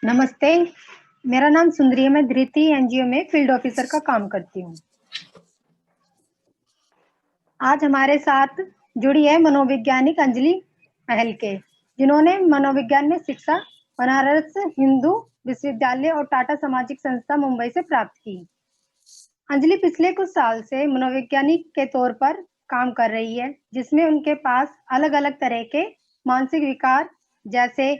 नमस्ते, मेरा नाम सुंदरी है। मैं धृति एनजीओ में फील्ड ऑफिसर का काम करती हूँ। आज हमारे साथ जुड़ी है मनोवैज्ञानिक अंजलि महल के, जिन्होंने मनोविज्ञान में शिक्षा बनारस हिंदू विश्वविद्यालय और टाटा सामाजिक संस्था मुंबई से प्राप्त की। अंजलि पिछले कुछ साल से मनोवैज्ञानिक के तौर पर काम कर रही है, जिसमें उनके पास अलग अलग तरह के मानसिक विकार जैसे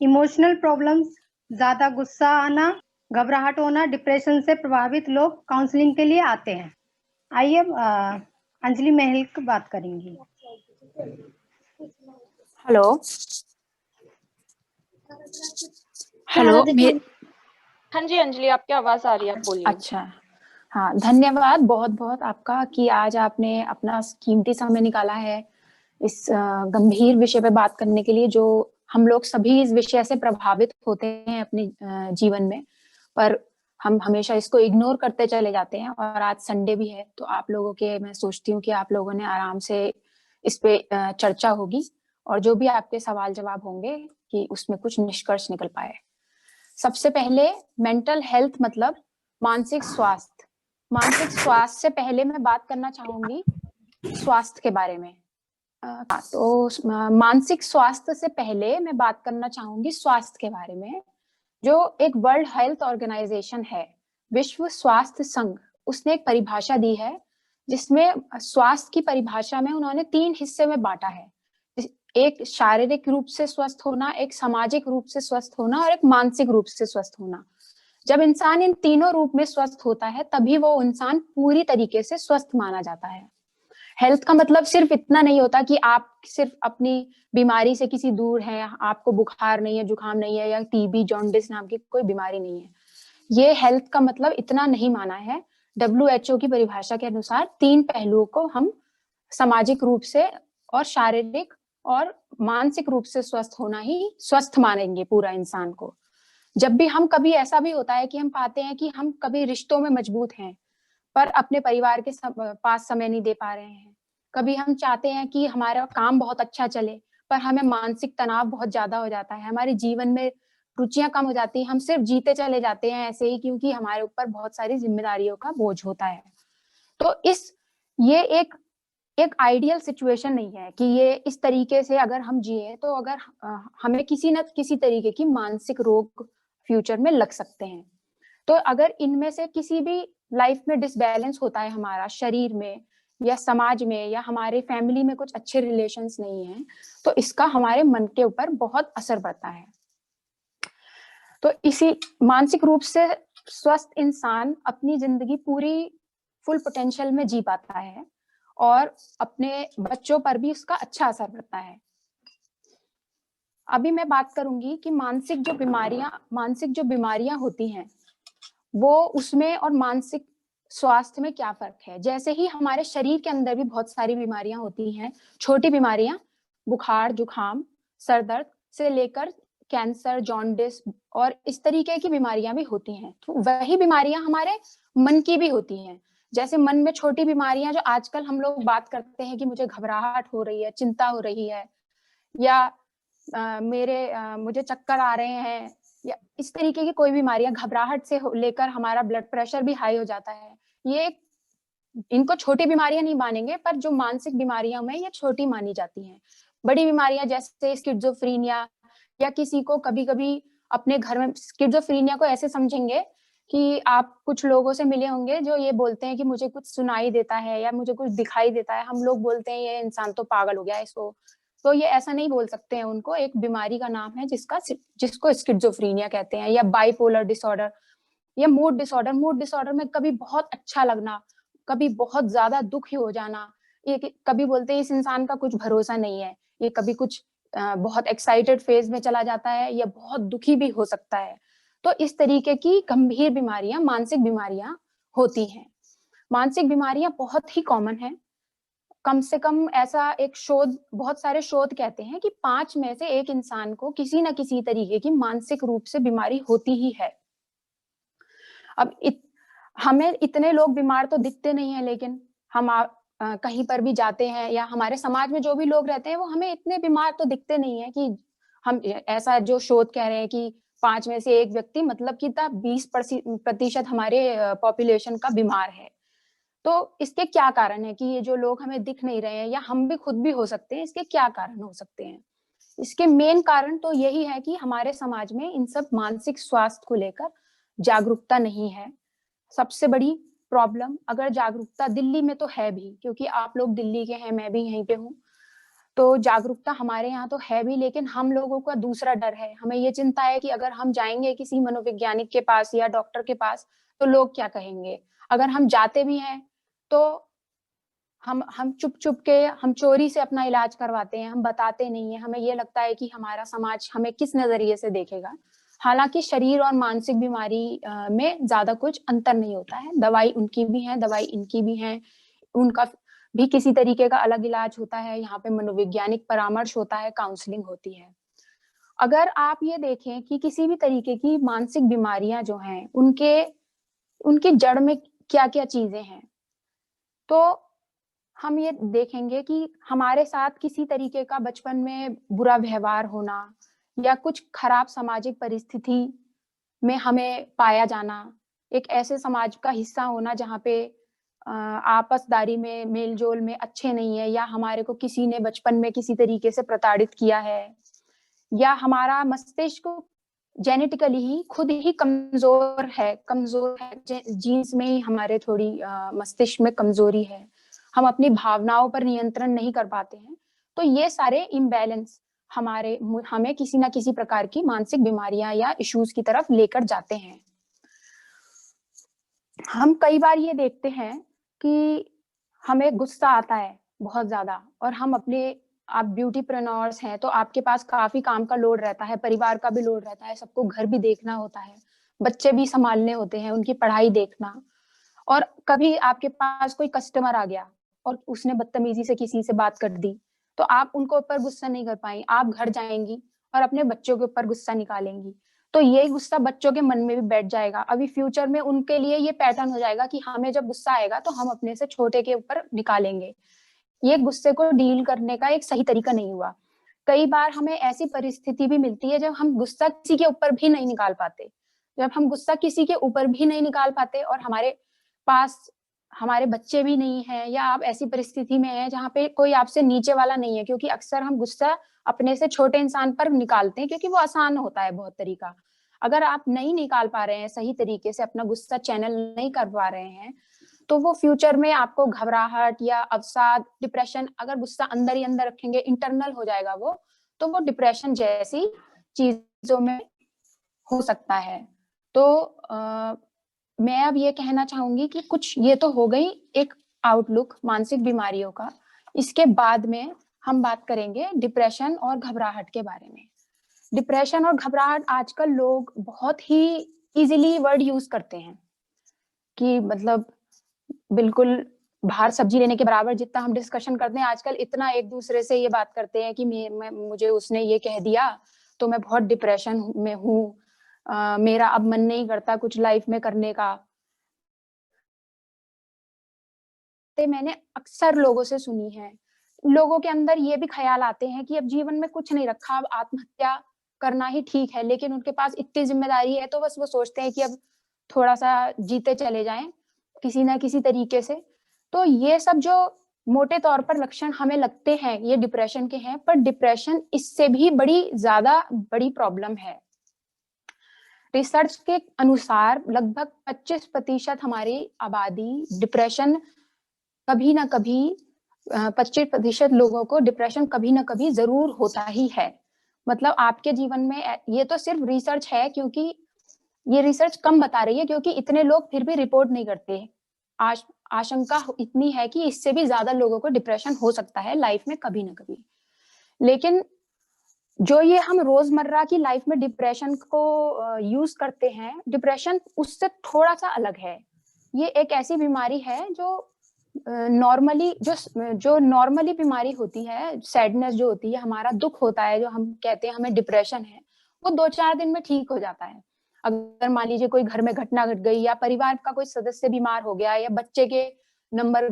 इमोशनल प्रॉब्लम्स, ज्यादा गुस्सा आना, घबराहट होना, डिप्रेशन से प्रभावित लोग काउंसलिंग के लिए आते हैं। आइए अंजलि महल की बात करेंगी। हेलो हेलो हाँ जी अंजलि, आपकी आवाज आ रही है, आप बोलिए। अच्छा, हाँ, धन्यवाद बहुत बहुत आपका कि आज आपने अपना कीमती समय निकाला है इस गंभीर विषय पे बात करने के लिए, जो हम लोग सभी इस विषय से प्रभावित होते हैं अपने जीवन में, पर हम हमेशा इसको इग्नोर करते चले जाते हैं। और आज संडे भी है, तो आप लोगों के, मैं सोचती हूँ कि आप लोगों ने आराम से इस पे चर्चा होगी और जो भी आपके सवाल जवाब होंगे कि उसमें कुछ निष्कर्ष निकल पाए। सबसे पहले मेंटल हेल्थ मतलब मानसिक स्वास्थ्य। मानसिक स्वास्थ्य से पहले मैं बात करना चाहूंगी स्वास्थ्य के बारे में। तो मानसिक स्वास्थ्य से पहले मैं बात करना चाहूंगी स्वास्थ्य के बारे में, जो एक वर्ल्ड हेल्थ ऑर्गेनाइजेशन है, विश्व स्वास्थ्य संघ, उसने एक परिभाषा दी है, जिसमें स्वास्थ्य की परिभाषा में उन्होंने 3 हिस्से में बांटा है। एक शारीरिक रूप से स्वस्थ होना, एक सामाजिक रूप से स्वस्थ होना और एक मानसिक रूप से स्वस्थ होना। जब इंसान इन तीनों रूप में स्वस्थ होता है, तभी वो इंसान पूरी तरीके से स्वस्थ माना जाता है। हेल्थ का मतलब सिर्फ इतना नहीं होता कि आप सिर्फ अपनी बीमारी से किसी दूर हैं, आपको बुखार नहीं है, जुकाम नहीं है, या टीबी जॉन्डिस नाम की कोई बीमारी नहीं है। ये हेल्थ का मतलब इतना नहीं माना है। WHO की परिभाषा के अनुसार 3 पहलुओं को हम सामाजिक रूप से और शारीरिक और मानसिक रूप से स्वस्थ होना ही स्वस्थ मानेंगे पूरा इंसान को। जब भी हम, कभी ऐसा भी होता है कि हम पाते हैं कि हम कभी रिश्तों में मजबूत हैं पर अपने परिवार के पास समय नहीं दे पा रहे हैं। कभी हम चाहते हैं कि हमारा काम बहुत अच्छा चले, पर हमें मानसिक तनाव बहुत ज्यादा हो जाता है, हमारे जीवन में रुचियां कम हो जाती हैं, हम सिर्फ जीते चले जाते हैं ऐसे ही, क्योंकि हमारे ऊपर बहुत सारी जिम्मेदारियों का बोझ होता है। तो ये एक आइडियल सिचुएशन नहीं है कि ये इस तरीके से अगर हम जिए तो अगर हमें किसी न किसी तरीके की मानसिक रोग फ्यूचर में लग सकते हैं। तो अगर इनमें से किसी भी लाइफ में डिसबैलेंस होता है हमारा, शरीर में या समाज में या हमारे फैमिली में कुछ अच्छे रिलेशंस नहीं है, तो इसका हमारे मन के ऊपर बहुत असर पड़ता है। तो इसी मानसिक रूप से स्वस्थ इंसान अपनी जिंदगी पूरी फुल पोटेंशियल में जी पाता है और अपने बच्चों पर भी उसका अच्छा असर पड़ता है। अभी मैं बात करूंगी कि मानसिक जो बीमारियां होती हैं वो उसमें और मानसिक स्वास्थ्य में क्या फर्क है। जैसे ही हमारे शरीर के अंदर भी बहुत सारी बीमारियां होती हैं, छोटी बीमारियां, बुखार, जुकाम, सर दर्द से लेकर कैंसर, जॉन्डिस और इस तरीके की बीमारियां भी होती हैं, तो वही बीमारियां हमारे मन की भी होती हैं। जैसे मन में छोटी बीमारियां जो आजकल हम लोग बात करते हैं कि मुझे घबराहट हो रही है, चिंता हो रही है, या मुझे चक्कर आ रहे हैं, या इस तरीके की कोई बीमारियां, घबराहट से लेकर हमारा ब्लड प्रेशर भी हाई हो जाता है, ये इनको छोटी बीमारियां नहीं मानेंगे, पर जो मानसिक बीमारियां में ये छोटी मानी जाती हैं। बड़ी बीमारियां जैसे स्किज़ोफ्रेनिया, या किसी को कभी कभी अपने घर में, स्किज़ोफ्रेनिया को ऐसे समझेंगे कि आप कुछ लोगों से मिले होंगे जो ये बोलते हैं कि मुझे कुछ सुनाई देता है या मुझे कुछ दिखाई देता है, हम लोग बोलते हैं ये इंसान तो पागल हो गया है इसको। तो ये ऐसा नहीं बोल सकते हैं उनको, एक बीमारी का नाम है जिसको स्किज़ोफ्रेनिया कहते हैं, या बाइपोलर डिसऑर्डर, या मूड डिसऑर्डर। मूड डिसऑर्डर में कभी बहुत अच्छा लगना, कभी बहुत ज्यादा दुखी हो जाना, ये कभी बोलते हैं इस इंसान का कुछ भरोसा नहीं है, ये कभी कुछ बहुत एक्साइटेड फेज में चला जाता है या बहुत दुखी भी हो सकता है। तो इस तरीके की गंभीर बीमारियां, मानसिक बीमारियां होती हैं। मानसिक बीमारियां बहुत ही कॉमन है। कम से कम ऐसा एक शोध, बहुत सारे शोध कहते हैं कि 5 में से 1 इंसान को किसी न किसी तरीके की मानसिक रूप से बीमारी होती ही है। अब हमें इतने लोग बीमार तो दिखते नहीं है, लेकिन हम कहीं पर भी जाते हैं या हमारे समाज में जो भी लोग रहते हैं वो हमें इतने बीमार तो दिखते नहीं है कि हम, ऐसा जो शोध कह रहे हैं कि 5 में से 1 व्यक्ति मतलब कि 20% हमारे पॉपुलेशन का बीमार है। तो इसके क्या कारण है कि ये जो लोग हमें दिख नहीं रहे हैं, या हम भी खुद भी हो सकते हैं, इसके क्या कारण हो सकते हैं? इसके मेन कारण तो यही है कि हमारे समाज में इन सब मानसिक स्वास्थ्य को लेकर जागरूकता नहीं है। सबसे बड़ी प्रॉब्लम, अगर जागरूकता दिल्ली में तो है भी, क्योंकि आप लोग दिल्ली के हैं, मैं भी यहीं पे हूँ, तो जागरूकता हमारे यहाँ तो है भी, लेकिन हम लोगों का दूसरा डर है। हमें ये चिंता है कि अगर हम जाएंगे किसी मनोवैज्ञानिक के पास या डॉक्टर के पास तो लोग क्या कहेंगे। अगर हम जाते भी हैं तो हम चुप के, हम चोरी से अपना इलाज करवाते हैं, हम बताते नहीं है। हमें ये लगता है कि हमारा समाज हमें किस नजरिए से देखेगा। हालांकि शरीर और मानसिक बीमारी में ज्यादा कुछ अंतर नहीं होता है। दवाई उनकी भी है, दवाई इनकी भी है, उनका भी किसी तरीके का अलग इलाज होता है। यहाँ पे मनोवैज्ञानिक परामर्श होता है, काउंसलिंग होती है। अगर आप ये देखें कि किसी भी तरीके की मानसिक बीमारियां जो हैं, उनके जड़ में क्या क्या चीजें हैं, तो हम ये देखेंगे कि हमारे साथ किसी तरीके का बचपन में बुरा व्यवहार होना, या कुछ खराब सामाजिक परिस्थिति में हमें पाया जाना, एक ऐसे समाज का हिस्सा होना जहाँ पे आपसदारी में, मेल जोल में अच्छे नहीं है, या हमारे को किसी ने बचपन में किसी तरीके से प्रताड़ित किया है, या हमारा मस्तिष्क जेनेटिकली ही खुद ही कमजोर है, जीन्स में ही हमारे थोड़ी मस्तिष्क में कमजोरी है, हम अपनी भावनाओं पर नियंत्रण नहीं कर पाते हैं। तो ये सारे इम्बैलेंस हमें किसी ना किसी प्रकार की मानसिक बीमारियां या इश्यूज की तरफ लेकर जाते हैं। हम कई बार ये देखते हैं कि हमें गुस्सा आता है बहुत ज्यादा, और हम आप ब्यूटीप्रेन्योर्स हैं तो आपके पास काफी काम का लोड रहता है, परिवार का भी लोड रहता है, सबको घर भी देखना होता है, बच्चे भी संभालने होते हैं, उनकी पढ़ाई देखना। और कभी आपके पास कोई कस्टमर आ गया और उसने बदतमीजी से किसी से बात कर दी, तो आप उनको ऊपर गुस्सा नहीं कर पाएंगी, आप घर जाएंगी और अपने बच्चों के ऊपर गुस्सा निकालेंगी। तो यही गुस्सा बच्चों के मन में भी बैठ जाएगा। अभी फ्यूचर में उनके लिए ये पैटर्न हो जाएगा कि हमें जब गुस्सा आएगा तो हम अपने से छोटे के ऊपर निकालेंगे। ये गुस्से को डील करने का एक सही तरीका नहीं हुआ। कई बार हमें ऐसी परिस्थिति भी मिलती है जब हम गुस्सा किसी के ऊपर भी नहीं निकाल पाते, जब हम गुस्सा किसी के ऊपर भी नहीं निकाल पाते और हमारे पास हमारे बच्चे भी नहीं है, या आप ऐसी परिस्थिति में हैं जहाँ पे कोई आपसे नीचे वाला नहीं है, क्योंकि अक्सर हम गुस्सा अपने से छोटे इंसान पर निकालते हैं क्योंकि वो आसान होता है बहुत तरीका। अगर आप नहीं निकाल पा रहे हैं सही तरीके से, अपना गुस्सा चैनल नहीं कर पा रहे हैं, तो वो फ्यूचर में आपको घबराहट या अवसाद, डिप्रेशन, अगर गुस्सा अंदर ही अंदर रखेंगे, इंटरनल हो जाएगा वो, तो वो डिप्रेशन जैसी चीजों में हो सकता है। तो मैं अब ये कहना चाहूंगी कि कुछ ये तो हो गई एक आउटलुक मानसिक बीमारियों का। इसके बाद में हम बात करेंगे डिप्रेशन और घबराहट के बारे में। डिप्रेशन और घबराहट आजकल लोग बहुत ही इजीली वर्ड यूज करते हैं कि मतलब बिल्कुल बाहर सब्जी लेने के बराबर जितना हम डिस्कशन करते हैं आजकल, इतना एक दूसरे से ये बात करते हैं कि मुझे उसने ये कह दिया तो मैं बहुत डिप्रेशन में हूँ, मेरा अब मन नहीं करता कुछ लाइफ में करने का। मैंने अक्सर लोगों से सुनी है, लोगों के अंदर ये भी ख्याल आते हैं कि अब जीवन में कुछ नहीं रखा, अब आत्महत्या करना ही ठीक है, लेकिन उनके पास इतनी जिम्मेदारी है तो बस वो सोचते हैं कि अब थोड़ा सा जीते चले जाएं किसी ना किसी तरीके से। तो ये सब जो मोटे तौर पर लक्षण हमें लगते हैं ये डिप्रेशन के हैं, पर डिप्रेशन इससे भी ज्यादा बड़ी प्रॉब्लम है। रिसर्च के अनुसार लगभग 25% हमारी आबादी डिप्रेशन कभी ना कभी 25% लोगों को डिप्रेशन कभी ना कभी जरूर होता ही है। मतलब आपके जीवन में, ये तो सिर्फ रिसर्च है, क्योंकि ये रिसर्च कम बता रही है क्योंकि इतने लोग फिर भी रिपोर्ट नहीं करते। आशंका इतनी है कि इससे भी ज्यादा लोगों को डिप्रेशन हो सकता है लाइफ में कभी ना कभी। लेकिन जो ये हम रोजमर्रा की लाइफ में डिप्रेशन को यूज करते हैं, डिप्रेशन उससे थोड़ा सा अलग है। ये एक ऐसी बीमारी है जो नॉर्मली बीमारी होती है, सैडनेस जो होती है, हमारा दुख होता है, जो हम कहते हैं हमें डिप्रेशन है, वो 2-4 दिन में ठीक हो जाता है। अगर मान लीजिए कोई घर में घटना घट गई, या परिवार का कोई सदस्य बीमार हो गया, या बच्चे के नंबर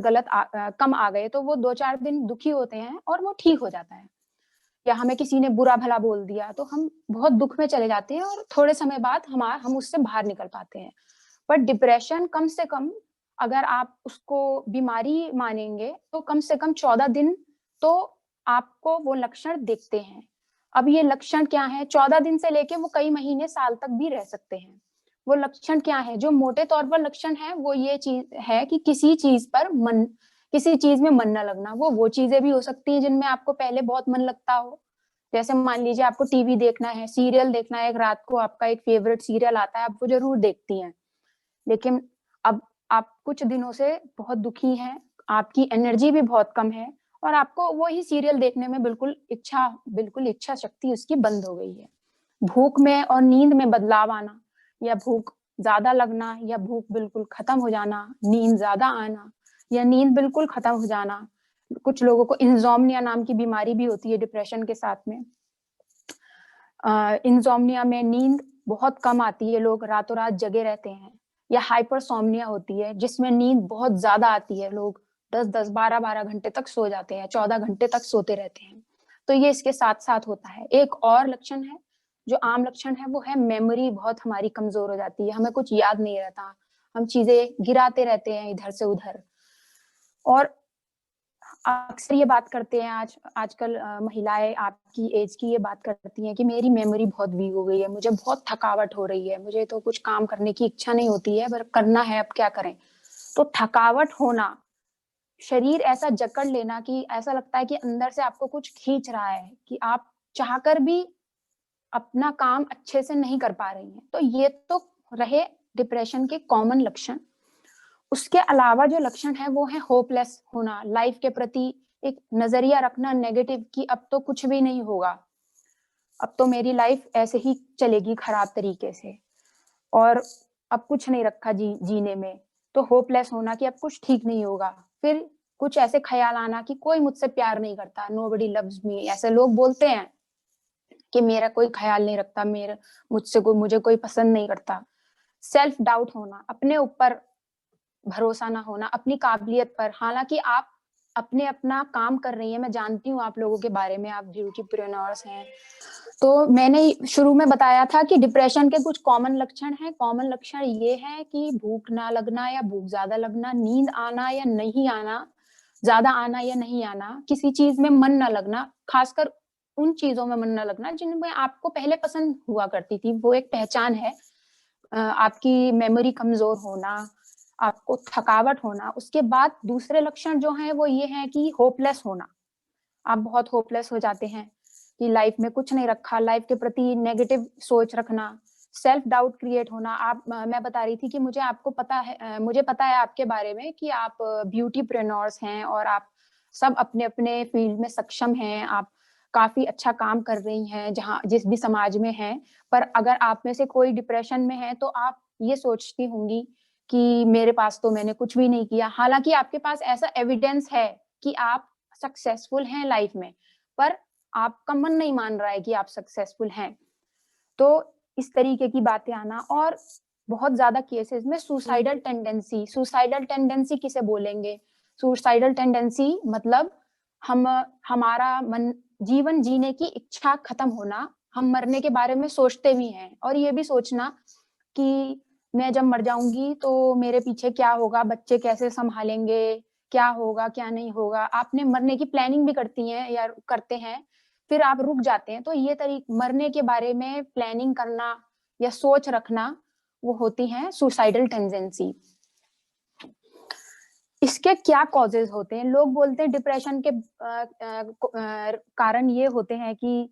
कम आ गए, तो वो 2-4 दिन दुखी होते हैं और वो ठीक हो जाता है। या हमें किसी ने बुरा भला बोल दिया तो हम बहुत दुख में चले जाते हैं और थोड़े समय बाद हम उससे बाहर निकल पाते हैं। पर डिप्रेशन कम से कम, अगर आप उसको बीमारी मानेंगे, तो कम से कम 14 दिन तो आपको वो लक्षण दिखते हैं। अब ये लक्षण क्या है? 14 दिन से लेके वो कई महीने, साल तक भी रह सकते हैं। वो लक्षण क्या है? जो मोटे तौर पर लक्षण है वो ये चीज है कि किसी चीज में मन न लगना। वो चीजें भी हो सकती है जिनमें आपको पहले बहुत मन लगता हो। जैसे मान लीजिए आपको टीवी देखना है, सीरियल देखना है, एक रात को आपका एक फेवरेट सीरियल आता है, आप वो जरूर देखती हैं, लेकिन अब आप कुछ दिनों से बहुत दुखी हैं, आपकी एनर्जी भी बहुत कम है और आपको वही सीरियल देखने में बिल्कुल इच्छा शक्ति उसकी बंद हो गई है। भूख में और नींद में बदलाव आना, या भूख ज्यादा लगना, या भूख बिल्कुल खत्म हो जाना, नींद ज्यादा आना या नींद बिल्कुल खत्म हो जाना। कुछ लोगों को इंसोम्निया नाम की बीमारी भी होती है डिप्रेशन के साथ में। इंसोम्निया में नींद बहुत कम आती है, लोग रातों रात जगे रहते हैं। या हाइपरसोम्निया होती है जिसमें नींद बहुत ज्यादा आती है, लोग 10-10, 12-12 घंटे तक सो जाते हैं, 14 घंटे तक सोते रहते हैं। तो ये इसके साथ साथ होता है। एक और लक्षण है जो आम लक्षण है, वो है मेमोरी बहुत हमारी कमजोर हो जाती है, हमें कुछ याद नहीं रहता, हम चीजें गिराते रहते हैं इधर से उधर। और अक्सर ये बात करते हैं आजकल महिलाएं आपकी एज की ये बात करती हैं कि मेरी मेमोरी बहुत वीक हो गई है, मुझे बहुत थकावट हो रही है, मुझे तो कुछ काम करने की इच्छा नहीं होती है, पर करना है, अब क्या करें। तो थकावट होना, शरीर ऐसा जकड़ लेना कि ऐसा लगता है कि अंदर से आपको कुछ खींच रहा है, कि आप चाहकर भी अपना काम अच्छे से नहीं कर पा रही हैं। तो ये तो रहे डिप्रेशन के कॉमन लक्षण। उसके अलावा जो लक्षण है वो है होपलेस होना, लाइफ के प्रति एक नजरिया रखना नेगेटिव, कि अब तो कुछ भी नहीं होगा, अब तो मेरी लाइफ ऐसे ही चलेगी खराब तरीके से, और अब कुछ नहीं रखा जीने में। तो होपलेस होना कि अब कुछ ठीक नहीं होगा। फिर कुछ ऐसे ख्याल आना कि कोई मुझसे प्यार नहीं करता, नोबडी लव्स मी, ऐसे लोग बोलते हैं कि मेरा कोई ख्याल नहीं रखता, मुझे कोई पसंद नहीं करता। सेल्फ डाउट होना, अपने ऊपर भरोसा ना होना, अपनी काबिलियत पर। हालांकि आप अपना काम कर रही हैं, मैं जानती हूँ आप लोगों के बारे में, आप ब्यूटीप्रेन्योर्स हैं। तो मैंने शुरू में बताया था कि डिप्रेशन के कुछ कॉमन लक्षण हैं। कॉमन लक्षण ये है कि भूख ना लगना या भूख ज्यादा लगना, नींद आना या नहीं आना, ज्यादा आना या नहीं आना, किसी चीज में मन ना लगना, खासकर उन चीजों में मन ना लगना जिनमें आपको पहले पसंद हुआ करती थी, वो एक पहचान है। आपकी मेमोरी कमजोर होना, आपको थकावट होना। उसके बाद दूसरे लक्षण जो हैं वो ये हैं कि होपलेस होना, आप बहुत होपलेस हो जाते हैं कि लाइफ में कुछ नहीं रखा, लाइफ के प्रति नेगेटिव सोच रखना, सेल्फ डाउट क्रिएट होना। मैं बता रही थी कि मुझे पता है आपके बारे में कि आप ब्यूटीप्रेन्योर्स हैं और आप सब अपने अपने फील्ड में सक्षम हैं, आप काफी अच्छा काम कर रही हैं जहां जिस भी समाज में हैं। पर अगर आप में से कोई डिप्रेशन में है तो आप ये सोचती होंगी कि मेरे पास तो मैंने कुछ भी नहीं किया। हालांकि आपके पास ऐसा एविडेंस है कि आप सक्सेसफुल हैं लाइफ में, पर आपका मन नहीं मान रहा है कि आप सक्सेसफुल हैं। तो इस तरीके की बातें आना। और बहुत ज्यादा केसेस में सुसाइडल टेंडेंसी किसे बोलेंगे? सुसाइडल टेंडेंसी मतलब हमारा मन, जीवन जीने की इच्छा खत्म होना, हम मरने के बारे में सोचते भी हैं, और ये भी सोचना कि मैं जब मर जाऊंगी तो मेरे पीछे क्या होगा, बच्चे कैसे संभालेंगे, क्या होगा क्या नहीं होगा। आपने मरने की प्लानिंग भी करती हैं या करते हैं, फिर आप रुक जाते हैं। तो ये मरने के बारे में प्लानिंग करना या सोच रखना, वो होती है सुसाइडल टेंडेंसी। इसके क्या कॉजेज होते हैं? लोग बोलते हैं डिप्रेशन के कारण ये होते हैं कि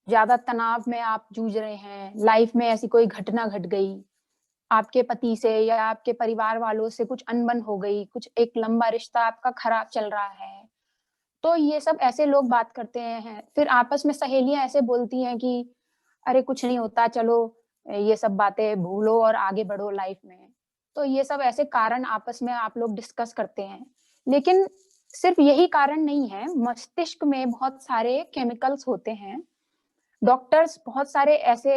ज्यादा तनाव में आप जूझ रहे हैं, लाइफ में ऐसी कोई घटना घट गई, आपके पति से या आपके परिवार वालों से कुछ अनबन हो गई, कुछ एक लंबा रिश्ता आपका खराब चल रहा है। तो ये सब ऐसे लोग बात करते हैं। फिर आपस में सहेलियां ऐसे बोलती हैं कि अरे कुछ नहीं होता, चलो ये सब बातें भूलो और आगे बढ़ो लाइफ में। तो ये सब ऐसे कारण आपस में आप लोग डिस्कस करते हैं, लेकिन सिर्फ यही कारण नहीं है। मस्तिष्क में बहुत सारे केमिकल्स होते हैं। डॉक्टर्स बहुत सारे ऐसे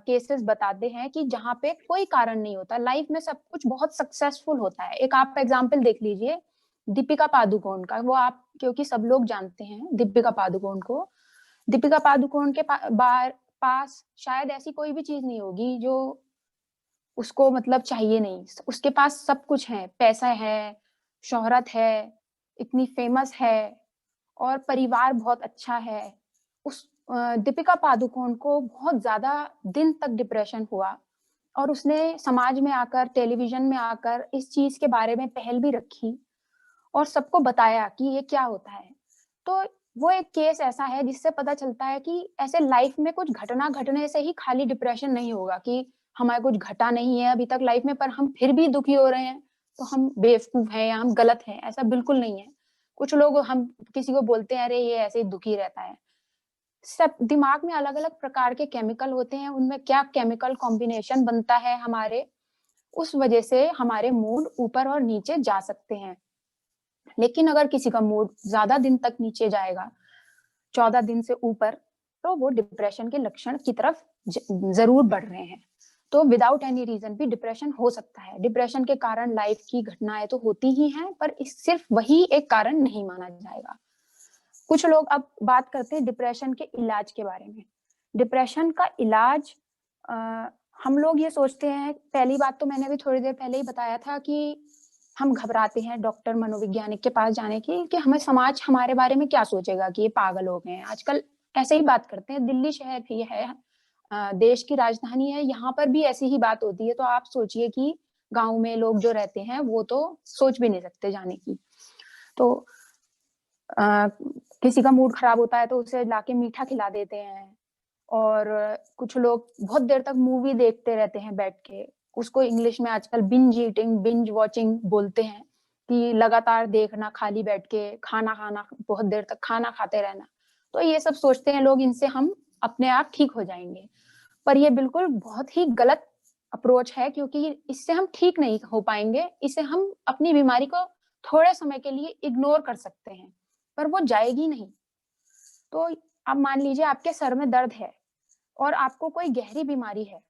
केसेस बताते हैं कि जहाँ पे कोई कारण नहीं होता, लाइफ में सब कुछ बहुत सक्सेसफुल होता है। एक आप एग्जांपल देख लीजिए, दीपिका पादुकोण का, वो आप क्योंकि सब लोग जानते हैं दीपिका पादुकोण को। दीपिका पादुकोण के पास शायद ऐसी कोई भी चीज नहीं होगी जो उसको मतलब चाहिए नहीं। उसके पास सब कुछ है, पैसा है, शोहरत है, इतनी फेमस है, और परिवार बहुत अच्छा है। उस दीपिका पादुकोण को बहुत ज्यादा दिन तक डिप्रेशन हुआ, और उसने समाज में आकर, टेलीविजन में आकर इस चीज के बारे में पहल भी रखी और सबको बताया कि ये क्या होता है। तो वो एक केस ऐसा है जिससे पता चलता है कि ऐसे लाइफ में कुछ घटना घटने से ही खाली डिप्रेशन नहीं होगा, कि हमारे कुछ घटा नहीं है अभी तक लाइफ में पर हम फिर भी दुखी हो रहे हैं तो हम बेवकूफ हैं या हम गलत हैं। ऐसा बिल्कुल नहीं है। कुछ लोग, हम किसी को बोलते हैं अरे ये ऐसे ही दुखी रहता है, सब दिमाग में अलग अलग प्रकार के केमिकल होते हैं, उनमें क्या केमिकल कॉम्बिनेशन बनता है हमारे, उस वजह से हमारे मूड ऊपर और नीचे जा सकते हैं। लेकिन अगर किसी का मूड ज्यादा दिन तक नीचे जाएगा, 14 दिन से ऊपर, तो वो डिप्रेशन के लक्षण की तरफ जरूर बढ़ रहे हैं। तो विदाउट एनी रीजन भी डिप्रेशन हो सकता है। डिप्रेशन के कारण लाइफ की घटनाएं तो होती ही हैं, पर सिर्फ वही एक कारण नहीं माना जाएगा। कुछ लोग अब बात करते हैं डिप्रेशन के इलाज के बारे में। डिप्रेशन का इलाज, हम लोग ये सोचते हैं, पहली बात तो मैंने अभी थोड़ी देर पहले ही बताया था कि हम घबराते हैं डॉक्टर मनोवैज्ञानिक के पास जाने की, कि हमें समाज हमारे बारे में क्या सोचेगा कि ये पागल हो गए हैं। आजकल ऐसे ही बात करते हैं। दिल्ली शहर भी है, देश की राजधानी है, यहाँ पर भी ऐसी ही बात होती है। तो आप सोचिए कि गांव में लोग जो रहते हैं वो तो सोच भी नहीं सकते जाने की। तो किसी का मूड खराब होता है तो उसे लाके मीठा खिला देते हैं, और कुछ लोग बहुत देर तक मूवी देखते रहते हैं बैठ के। उसको इंग्लिश में आजकल बिंज ईटिंग, बिंज वॉचिंग बोलते हैं, कि लगातार देखना, खाली बैठ के खाना खाना, बहुत देर तक खाना खाते रहना। तो ये सब सोचते हैं लोग इनसे हम अपने आप ठीक हो जाएंगे, पर ये बिल्कुल बहुत ही गलत अप्रोच है, क्योंकि इससे हम ठीक नहीं हो पाएंगे। इसे हम अपनी बीमारी को थोड़े समय के लिए इग्नोर कर सकते हैं, पर वो जाएगी नहीं। तो आप मान लीजिए आपके सर में दर्द है और आपको कोई गहरी बीमारी है,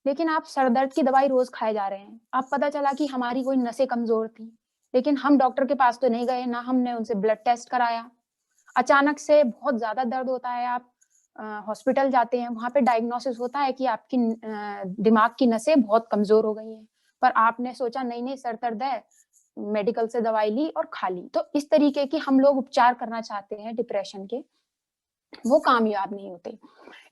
लेकिन आप सर दर्द की दवाई रोज खाए जा रहे हैं। अब पता चला कि हमारी कोई नसें कमजोर थी, लेकिन हम डॉक्टर के पास तो नहीं गए, ना हमने उनसे ब्लड टेस्ट कराया। अचानक से बहुत ज्यादा दर्द होता है, आप हॉस्पिटल जाते हैं, वहां पे डायग्नोसिस होता है कि आपकी दिमाग की नसें बहुत कमजोर हो गई हैं। पर आपने सोचा नहीं नहीं सर दर्द है, मेडिकल से दवाई ली और खा ली। तो इस तरीके की हम लोग उपचार करना चाहते हैं डिप्रेशन के, वो कामयाब नहीं होते।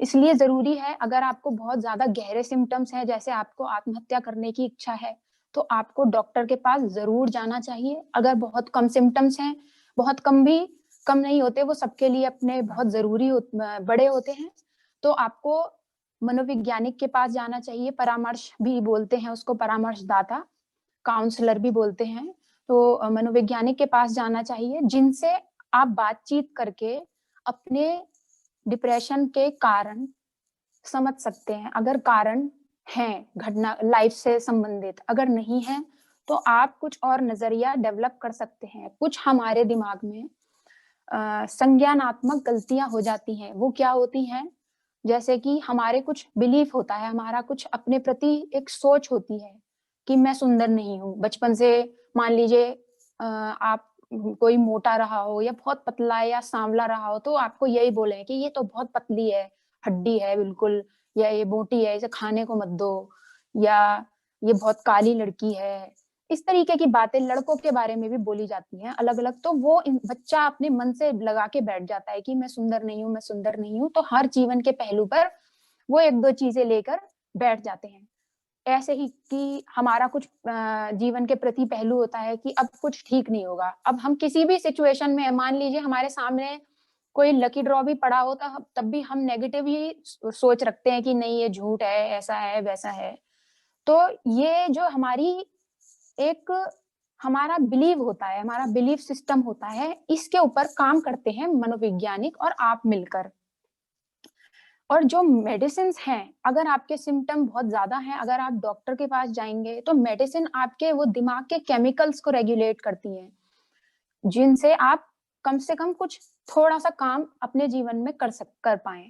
इसलिए जरूरी है, अगर आपको बहुत ज्यादा गहरे सिम्टम्स हैं, जैसे आपको आत्महत्या करने की इच्छा है, तो आपको डॉक्टर के पास जरूर जाना चाहिए। अगर बहुत कम सिम्टम्स हैं, बहुत कम भी कम नहीं होते, वो सबके लिए अपने बहुत जरूरी बड़े होते हैं, तो आपको मनोवैज्ञानिक के पास जाना चाहिए। परामर्श भी बोलते हैं उसको, परामर्शदाता, काउंसलर भी बोलते हैं। तो मनोवैज्ञानिक के पास जाना चाहिए, जिनसे आप बातचीत करके अपने डिप्रेशन के कारण समझ सकते हैं। अगर कारण है घटना लाइफ से संबंधित, अगर नहीं है तो आप कुछ और नजरिया डेवलप कर सकते हैं। कुछ हमारे दिमाग में संज्ञानात्मक गलतियां हो जाती हैं। वो क्या होती हैं? जैसे कि हमारे कुछ बिलीफ होता है, हमारा कुछ अपने प्रति एक सोच होती है कि मैं सुंदर नहीं हूँ। बचपन से मान लीजिए आप कोई मोटा रहा हो या बहुत पतला या सांवला रहा हो, तो आपको यही बोले कि ये तो बहुत पतली है, हड्डी है बिल्कुल, या ये मोटी है, इसे खाने को मत दो, या ये बहुत काली लड़की है। इस तरीके की बातें लड़कों के बारे में भी बोली जाती हैं अलग अलग। तो वो बच्चा अपने मन से लगा के बैठ जाता है कि मैं सुंदर नहीं हूँ, मैं सुंदर नहीं हूँ। तो हर जीवन के पहलू पर वो एक दो चीजें लेकर बैठ जाते हैं। ऐसे ही कि हमारा कुछ जीवन के प्रति पहलू होता है कि अब कुछ ठीक नहीं होगा। अब हम किसी भी सिचुएशन में, मान लीजिए हमारे सामने कोई लकी ड्रॉ भी पड़ा हो, तब भी हम नेगेटिव ही सोच रखते हैं कि नहीं ये झूठ है, ऐसा है वैसा है। तो ये जो हमारा बिलीव होता है, हमारा बिलीफ सिस्टम होता है, इसके ऊपर काम करते हैं मनोवैज्ञानिक और आप मिलकर। और जो मेडिसिन हैं, अगर आपके सिम्टम बहुत ज्यादा हैं, अगर आप डॉक्टर के पास जाएंगे तो मेडिसिन आपके वो दिमाग के केमिकल्स को रेगुलेट करती हैं, जिनसे आप कम से कम कुछ थोड़ा सा काम अपने जीवन में कर पाए।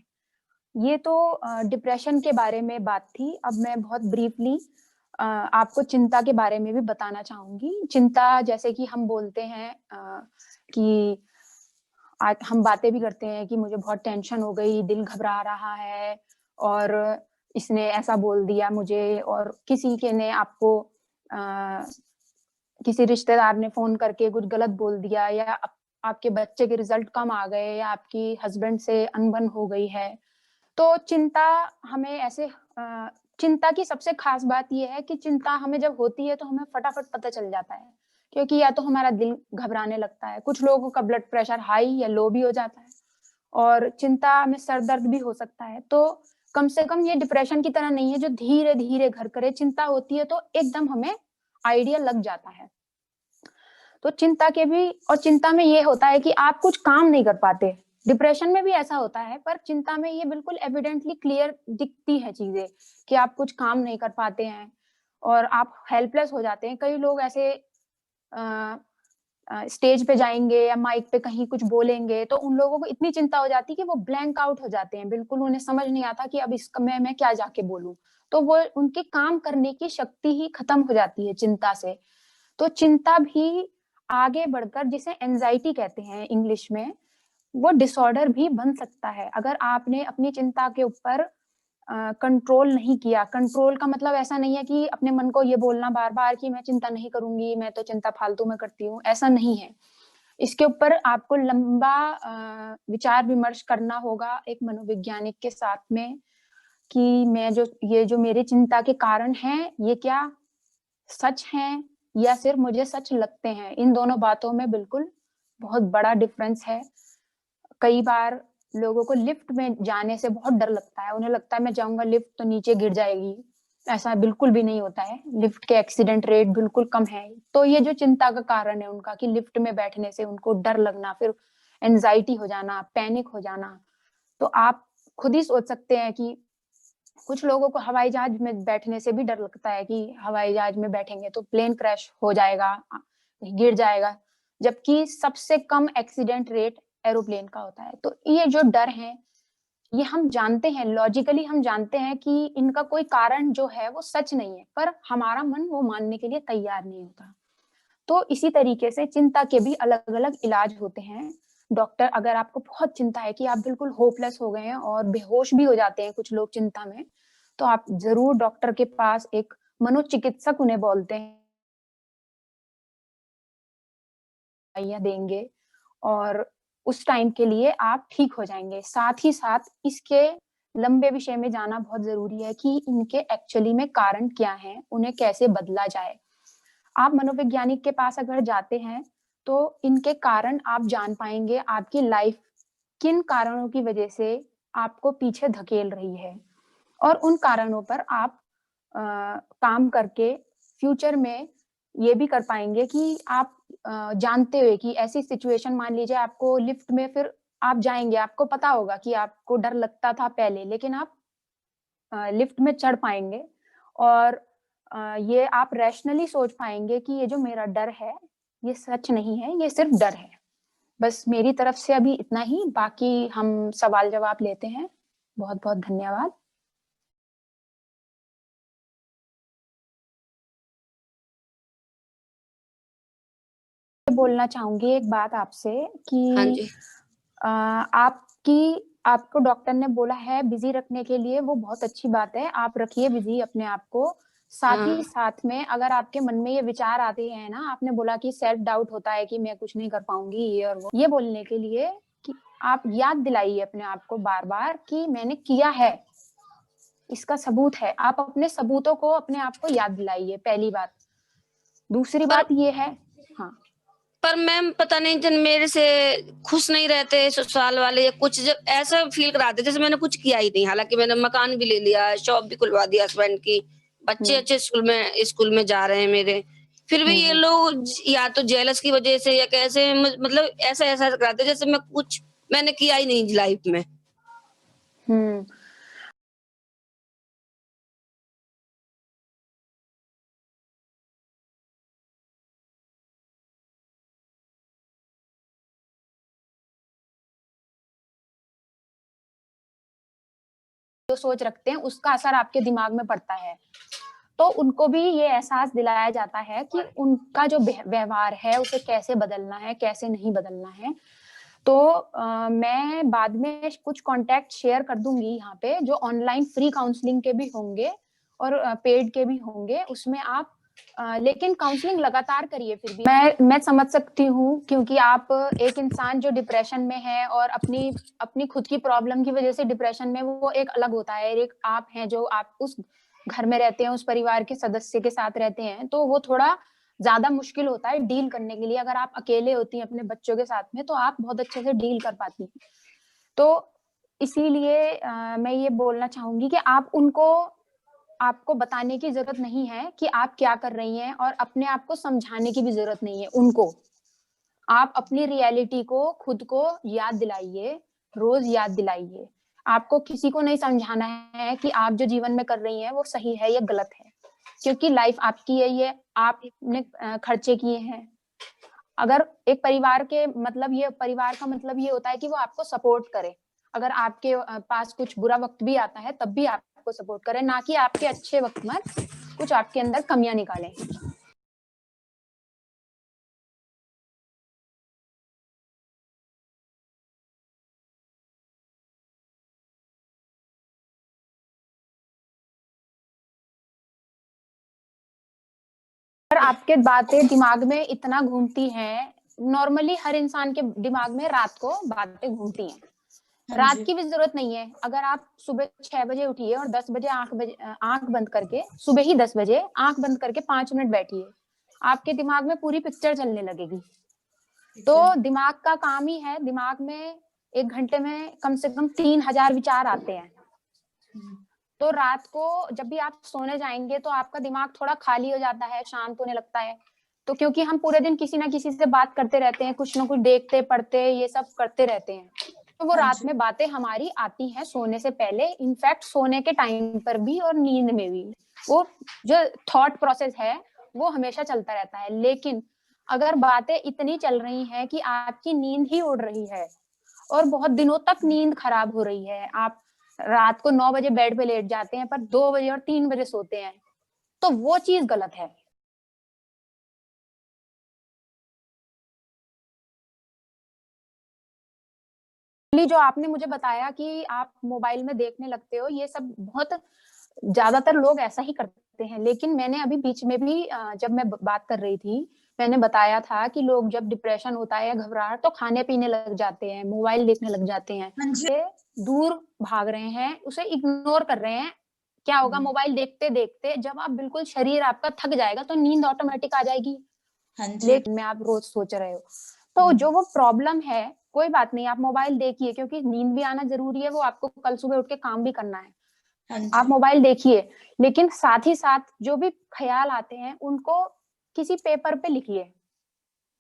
ये तो डिप्रेशन के बारे में बात थी। अब मैं बहुत ब्रीफली आपको चिंता के बारे में भी बताना चाहूंगी। चिंता, जैसे कि हम बोलते हैं कि आज हम बातें भी करते हैं कि मुझे बहुत टेंशन हो गई, दिल घबरा रहा है, और इसने ऐसा बोल दिया मुझे, और किसी के ने आपको किसी रिश्तेदार ने फोन करके कुछ गलत बोल दिया, या आपके बच्चे के रिजल्ट कम आ गए, या आपकी हस्बैंड से अनबन हो गई है। तो चिंता हमें ऐसे चिंता की सबसे खास बात यह है कि चिंता हमें जब होती है तो हमें फटाफट पता चल जाता है, क्योंकि या तो हमारा दिल घबराने लगता है, कुछ लोगों का ब्लड प्रेशर हाई या लो भी हो जाता है, और चिंता में सर दर्द भी हो सकता है। तो कम से कम ये डिप्रेशन की तरह नहीं है जो धीरे धीरे घर करे। चिंता होती है तो एकदम हमें आइडिया लग जाता है। तो चिंता के भी, और चिंता में ये होता है कि आप कुछ काम नहीं कर पाते। डिप्रेशन में भी ऐसा होता है, पर चिंता में ये बिल्कुल एविडेंटली क्लियर दिखती है चीजें कि आप कुछ काम नहीं कर पाते हैं और आप हेल्पलेस हो जाते हैं। कई लोग ऐसे स्टेज पे जाएंगे या माइक पे कहीं कुछ बोलेंगे तो उन लोगों को इतनी चिंता हो जाती है कि वो ब्लैंक आउट हो जाते हैं, बिल्कुल उन्हें समझ नहीं आता कि अब इस मैं क्या जाके बोलूं। तो वो उनकी काम करने की शक्ति ही खत्म हो जाती है चिंता से। तो चिंता भी आगे बढ़कर, जिसे एंजाइटी कहते हैं इंग्लिश में, वो डिसऑर्डर भी बन सकता है अगर आपने अपनी चिंता के ऊपर कंट्रोल नहीं किया। कंट्रोल का मतलब ऐसा नहीं है कि अपने मन को ये बोलना बार बार कि मैं चिंता नहीं करूंगी, मैं तो चिंता फालतू में करती हूँ, ऐसा नहीं है। इसके ऊपर आपको लंबा विचार विमर्श करना होगा एक मनोवैज्ञानिक के साथ में, कि मैं जो मेरी चिंता के कारण हैं, ये क्या सच हैं या सिर्फ मुझे सच लगते हैं। इन दोनों बातों में बिल्कुल बहुत बड़ा डिफरेंस है। कई बार लोगों को लिफ्ट में जाने से बहुत डर लगता है, उन्हें लगता है मैं जाऊंगा लिफ्ट तो नीचे गिर जाएगी। ऐसा बिल्कुल भी नहीं होता है, लिफ्ट के एक्सीडेंट रेट बिल्कुल कम है। तो ये जो चिंता का कारण है उनका, कि लिफ्ट में बैठने से उनको डर लगना, फिर एंजाइटी हो जाना, पैनिक हो जाना, तो आप खुद ही सोच सकते हैं कि कुछ लोगों को हवाई जहाज में बैठने से भी डर लगता है कि हवाई जहाज में बैठेंगे तो प्लेन क्रैश हो जाएगा, गिर जाएगा, जबकि सबसे कम एक्सीडेंट रेट एरोप्लेन का होता है। तो ये जो डर है, ये हम जानते हैं, लॉजिकली हम जानते हैं कि इनका कोई कारण जो है वो सच नहीं है, पर हमारा मन वो मानने के लिए तैयार नहीं होता। तो इसी तरीके से चिंता के भी अलग अलग इलाज होते हैं। डॉक्टर, अगर आपको बहुत चिंता है कि आप बिल्कुल होपलेस हो गए हैं और बेहोश भी हो जाते हैं कुछ लोग चिंता में, तो आप जरूर डॉक्टर के पास, एक मनोचिकित्सक उन्हें बोलते हैं, दवाइयां देंगे और उस टाइम के लिए आप ठीक हो जाएंगे। साथ ही साथ इसके लंबे विषय में जाना बहुत जरूरी है कि इनके एक्चुअली में कारण क्या हैं, उन्हें कैसे बदला जाए। आप मनोवैज्ञानिक के पास अगर जाते हैं तो इनके कारण आप जान पाएंगे आपकी लाइफ किन कारणों की वजह से आपको पीछे धकेल रही है, और उन कारणों पर आप काम करके फ्यूचर में ये भी कर पाएंगे कि आप जानते हुए कि ऐसी सिचुएशन, मान लीजिए आपको लिफ्ट में, फिर आप जाएंगे, आपको पता होगा कि आपको डर लगता था पहले, लेकिन आप लिफ्ट में चढ़ पाएंगे, और ये आप रैशनली सोच पाएंगे कि ये जो मेरा डर है ये सच नहीं है, ये सिर्फ डर है। बस मेरी तरफ से अभी इतना ही, बाकी हम सवाल जवाब लेते हैं। बहुत बहुत धन्यवाद। बोलना चाहूंगी एक बात आपसे हाँ कि जी। आपको डॉक्टर ने बोला है बिजी रखने के लिए, वो बहुत अच्छी बात है, आप रखिए बिजी अपने आप को। साथ ही हाँ साथ में अगर आपके मन में ये विचार आते हैं ना, आपने बोला कि सेल्फ डाउट होता है कि मैं कुछ नहीं कर पाऊंगी ये और वो, ये बोलने के लिए कि आप याद दिलाइए अपने आप को बार बार कि मैंने किया है, इसका सबूत है। आप अपने सबूतों को अपने आप को याद दिलाइए, पहली बात। दूसरी पर बात ये है, हाँ, पर मैम पता नहीं जन मेरे से खुश नहीं रहते ससुराल वाले, या कुछ जब ऐसा फील कराते जैसे मैंने कुछ किया ही नहीं। हालांकि मैंने मकान भी ले लिया, शॉप भी खुलवा दी हस्बैंड की, बच्चे अच्छे स्कूल में जा रहे हैं मेरे, फिर भी ये लोग या तो जेलस की वजह से या कैसे मतलब ऐसा ऐसा कराते जैसे मैं कुछ मैंने किया ही नहीं लाइफ में। हम्म जो सोच रखते हैं उसका असर आपके दिमाग में पड़ता है। तो उनको भी ये एहसास दिलाया जाता है कि उनका जो व्यवहार है उसे कैसे बदलना है, कैसे नहीं बदलना है। तो मैं बाद में कुछ कॉन्टैक्ट शेयर कर दूंगी यहाँ पे, जो ऑनलाइन फ्री काउंसलिंग के भी होंगे और पेड के भी होंगे। उसमें आप लेकिन काउंसलिंग लगातार करिए। फिर भी मैं समझ सकती हूँ, क्योंकि आप एक इंसान जो डिप्रेशन में है और अपनी खुद की प्रॉब्लम की वजह से डिप्रेशन में, वो एक अलग होता है। एक आप हैं जो आप उस घर में रहते हैं, उस परिवार के सदस्य के साथ रहते हैं, तो वो थोड़ा ज्यादा मुश्किल होता है डील करने के लिए। अगर आप अकेले होती हैं अपने बच्चों के साथ में, तो आप बहुत अच्छे से डील कर पाती हैं। तो इसीलिए मैं ये बोलना चाहूंगी कि आपको बताने की जरूरत नहीं है कि आप क्या कर रही हैं, और अपने आप को समझाने की भी जरूरत नहीं है उनको। आप अपनी रियलिटी को खुद को याद दिलाइए, रोज याद दिलाइए। आपको किसी को नहीं समझाना है कि आप जो जीवन में कर रही हैं वो सही है या गलत है, क्योंकि लाइफ आपकी है, ये आपने खर्चे किए हैं। अगर एक परिवार का मतलब ये होता है कि वो आपको सपोर्ट करे। अगर आपके पास कुछ बुरा वक्त भी आता है तब भी आपको सपोर्ट करे, ना कि आपके अच्छे वक्त में कुछ आपके अंदर कमियां निकालें। अगर आपके बातें दिमाग में इतना घूमती हैं, नॉर्मली हर इंसान के दिमाग में रात को बातें घूमती हैं। रात की भी जरूरत नहीं है। अगर आप सुबह 6 बजे उठिए और 10 बजे आंख बंद करके, सुबह ही 10 बजे आंख बंद करके 5 मिनट बैठिए, आपके दिमाग में पूरी पिक्चर चलने लगेगी। तो दिमाग का काम ही है, दिमाग में 1 घंटे में कम से कम 3000 विचार आते हैं। तो रात को जब भी आप सोने जाएंगे तो आपका दिमाग थोड़ा खाली हो जाता है, शांत होने लगता है। तो क्योंकि हम पूरे दिन किसी ना किसी से बात करते रहते हैं, कुछ ना कुछ देखते पढ़ते ये सब करते रहते हैं, तो वो रात में बातें हमारी आती हैं सोने से पहले, इनफैक्ट सोने के टाइम पर भी और नींद में भी। वो जो थॉट प्रोसेस है वो हमेशा चलता रहता है। लेकिन अगर बातें इतनी चल रही हैं कि आपकी नींद ही उड़ रही है और बहुत दिनों तक नींद खराब हो रही है, आप रात को 9 बजे बेड पे लेट जाते हैं पर 2 बजे और 3 बजे सोते हैं, तो वो चीज गलत है। जो आपने मुझे बताया कि आप मोबाइल में देखने लगते हो, ये सब बहुत ज्यादातर लोग ऐसा ही करते हैं। लेकिन मैंने अभी बीच में भी जब मैं बात कर रही थी, मैंने बताया था कि लोग जब डिप्रेशन होता है या घबराहट, तो खाने पीने लग जाते हैं, मोबाइल देखने लग जाते हैं, दूर भाग रहे हैं, उसे इग्नोर कर रहे हैं। क्या होगा, मोबाइल देखते देखते जब आप बिल्कुल शरीर आपका थक जाएगा तो नींद ऑटोमेटिक आ जाएगी। लेकिन में आप रोज सोच रहे हो, तो जो वो प्रॉब्लम है, कोई बात नहीं, आप मोबाइल देखिए, क्योंकि नींद भी आना जरूरी है, वो आपको कल सुबह उठ के काम भी करना है। आप मोबाइल देखिए, लेकिन साथ ही साथ जो भी ख्याल आते हैं उनको किसी पेपर पे लिखिए।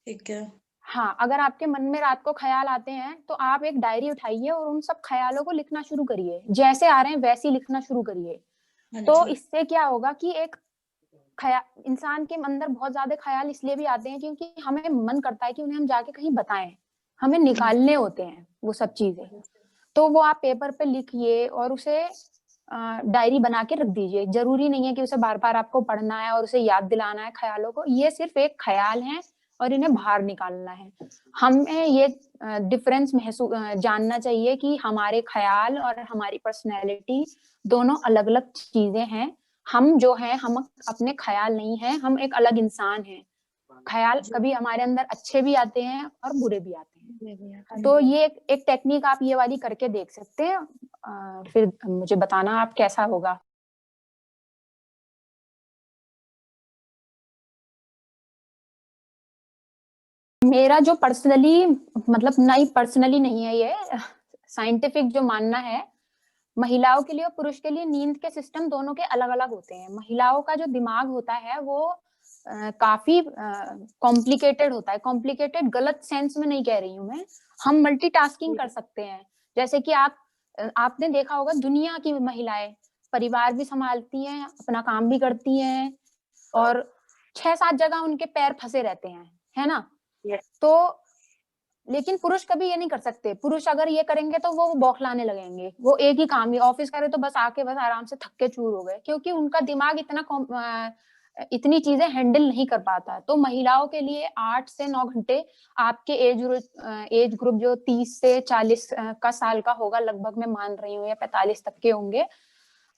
ठीक है। हाँ, अगर आपके मन में रात को ख्याल आते हैं तो आप एक डायरी उठाइए और उन सब ख्यालों को लिखना शुरू करिए, जैसे आ रहे हैं वैसे ही लिखना शुरू करिए। तो इससे क्या होगा कि एक इंसान के अंदर बहुत ज्यादा ख्याल इसलिए भी आते हैं क्योंकि हमें मन करता है कि उन्हें हम जाके कहीं बताएं, हमें निकालने होते हैं वो सब चीजें। तो वो आप पेपर पे लिखिए और उसे डायरी बना के रख दीजिए। जरूरी नहीं है कि उसे बार बार आपको पढ़ना है और उसे याद दिलाना है ख्यालों को, ये सिर्फ एक ख्याल है और इन्हें बाहर निकालना है। हमें ये डिफरेंस जानना चाहिए कि हमारे ख्याल और हमारी पर्सनैलिटी दोनों अलग अलग चीजें हैं। हम जो हैं, हम अपने ख्याल नहीं हैं, हम एक अलग इंसान हैं। ख्याल कभी हमारे अंदर अच्छे भी आते हैं और बुरे भी आते हैं। तो ये एक टेक्निक आप ये वाली करके देख सकते हैं। फिर मुझे बताना आप कैसा होगा। मेरा जो पर्सनली, मतलब नहीं पर्सनली नहीं है, ये साइंटिफिक जो मानना है, महिलाओं के लिए और पुरुष के लिए नींद के सिस्टम दोनों के अलग अलग होते हैं। महिलाओं का जो दिमाग होता है वो काफी कॉम्प्लिकेटेड होता है। कॉम्प्लिकेटेड गलत सेंस में नहीं कह रही हूँ मैं, हम मल्टीटास्किंग कर सकते हैं। जैसे कि आपने देखा होगा, दुनिया की महिलाएं परिवार भी संभालती हैं, अपना काम भी करती हैं, और 6-7 जगह उनके पैर फंसे रहते हैं, है ना। तो लेकिन पुरुष कभी ये नहीं कर सकते। पुरुष अगर ये करेंगे तो वो बौखलाने लगेंगे, वो एक ही काम, ही ऑफिस करे तो बस आके बस आराम से थक के चूर हो गए, क्योंकि उनका दिमाग इतनी चीजें हैंडल नहीं कर पाता। तो महिलाओं के लिए 8 से 9 घंटे, आपके एज ग्रुप जो 30 से 40 का साल का होगा लगभग, मैं मान रही हूँ, या 45 तक के होंगे,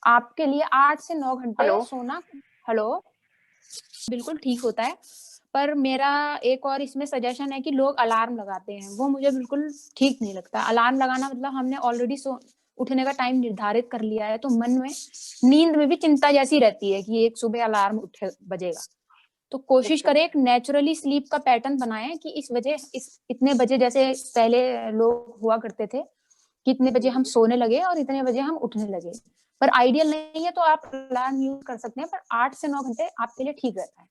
आपके लिए 8 से 9 घंटे सोना, हेलो, बिल्कुल ठीक होता है। पर मेरा एक और इसमें सजेशन है कि लोग अलार्म लगाते हैं, वो मुझे बिल्कुल ठीक नहीं लगता। अलार्म लगाना मतलब हमने ऑलरेडी उठने का टाइम निर्धारित कर लिया है, तो मन में, नींद में भी चिंता जैसी रहती है कि एक सुबह अलार्म उठे बजेगा। तो कोशिश करें एक नेचुरली स्लीप का पैटर्न बनाएं कि इतने बजे, जैसे पहले लोग हुआ करते थे कि इतने बजे हम सोने लगे और इतने बजे हम उठने लगे। पर आइडियल नहीं है तो आप अलार्म यूज कर सकते हैं, पर 8 से 9 घंटे आपके लिए ठीक रहता है।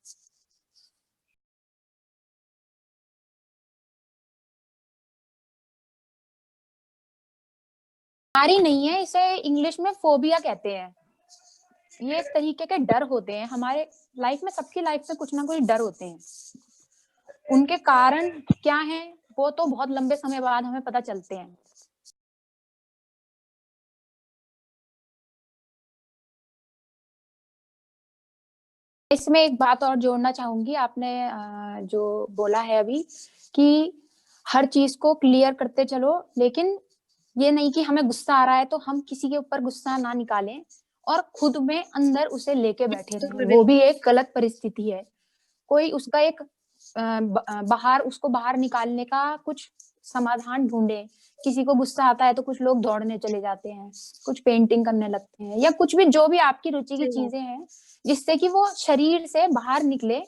बीमारी नहीं है, इसे इंग्लिश में फोबिया कहते हैं। ये एक तरीके के डर होते हैं हमारे लाइफ में, सबकी लाइफ में कुछ ना कुछ डर होते हैं। उनके कारण क्या हैं वो तो बहुत लंबे समय बाद हमें पता चलते हैं। इसमें एक बात और जोड़ना चाहूंगी, आपने जो बोला है अभी कि हर चीज को क्लियर करते चलो, लेकिन ये नहीं कि हमें गुस्सा आ रहा है तो हम किसी के ऊपर गुस्सा ना निकालें और खुद में अंदर उसे लेके बैठे रहें, वो भी एक गलत परिस्थिति है। कोई उसका एक उसको बाहर निकालने का कुछ समाधान ढूंढे। किसी को गुस्सा आता है तो कुछ लोग दौड़ने चले जाते हैं, कुछ पेंटिंग करने लगते हैं, या कुछ भी, जो भी आपकी रुचि की चीजें हैं, जिससे कि वो शरीर से बाहर निकले।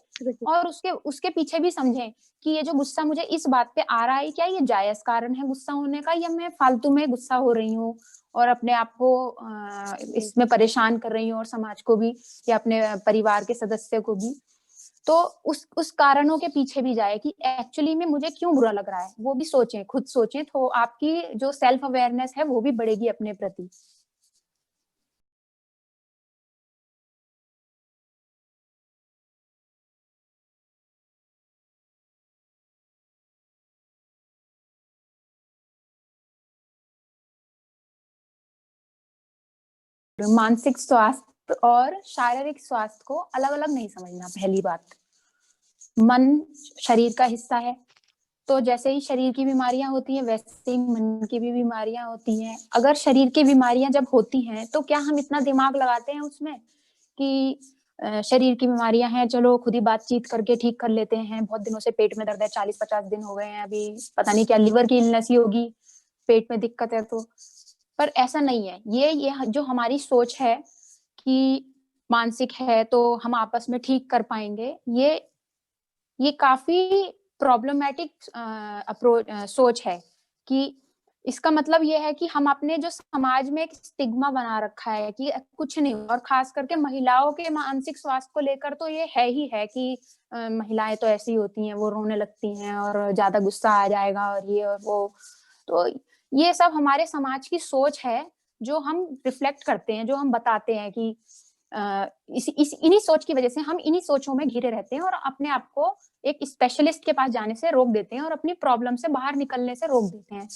और उसके पीछे भी समझें कि ये जो गुस्सा मुझे इस बात पे आ रहा है, क्या ये जायज कारण है गुस्सा होने का, या मैं फालतू में गुस्सा हो रही हूँ और अपने आप को इसमें परेशान कर रही हूँ, और समाज को भी या अपने परिवार के सदस्य को भी। तो उस कारणों के पीछे भी जाए कि एक्चुअली में मुझे क्यों बुरा लग रहा है, वो भी सोचें, खुद सोचें, तो आपकी जो सेल्फ अवेयरनेस है वो भी बढ़ेगी अपने प्रति। मानसिक स्वास्थ्य और शारीरिक स्वास्थ्य को अलग अलग नहीं समझना। पहली बात, मन शरीर का हिस्सा है, तो जैसे ही शरीर की बीमारियां होती हैं वैसे ही मन की भी बीमारियां होती हैं। अगर शरीर की बीमारियां जब होती हैं तो क्या हम इतना दिमाग लगाते हैं उसमें कि शरीर की बीमारियां हैं, चलो खुद ही बातचीत करके ठीक कर लेते हैं, बहुत दिनों से पेट में दर्द है, 40-50 दिन हो गए हैं, अभी पता नहीं क्या लिवर की इलनेस ही होगी, पेट में दिक्कत है। तो पर ऐसा नहीं है। ये जो हमारी सोच है कि मानसिक है तो हम आपस में ठीक कर पाएंगे, ये काफी प्रॉब्लमेटिक अप्रोच सोच है। कि इसका मतलब ये है कि हम अपने जो समाज में एक स्टिग्मा बना रखा है कि कुछ नहीं, और खास करके महिलाओं के मानसिक स्वास्थ्य को लेकर तो ये है ही है कि महिलाएं तो ऐसी होती हैं, वो रोने लगती हैं और ज्यादा गुस्सा आ जाएगा और ये और वो। तो ये सब हमारे समाज की सोच है जो हम रिफ्लेक्ट करते हैं, जो हम बताते हैं कि इन्हीं सोच की वजह से हम इन्हीं सोचों में घिरे रहते हैं और अपने आप को एक स्पेशलिस्ट के पास जाने से रोक देते हैं और अपनी प्रॉब्लम से बाहर निकलने से रोक देते हैं।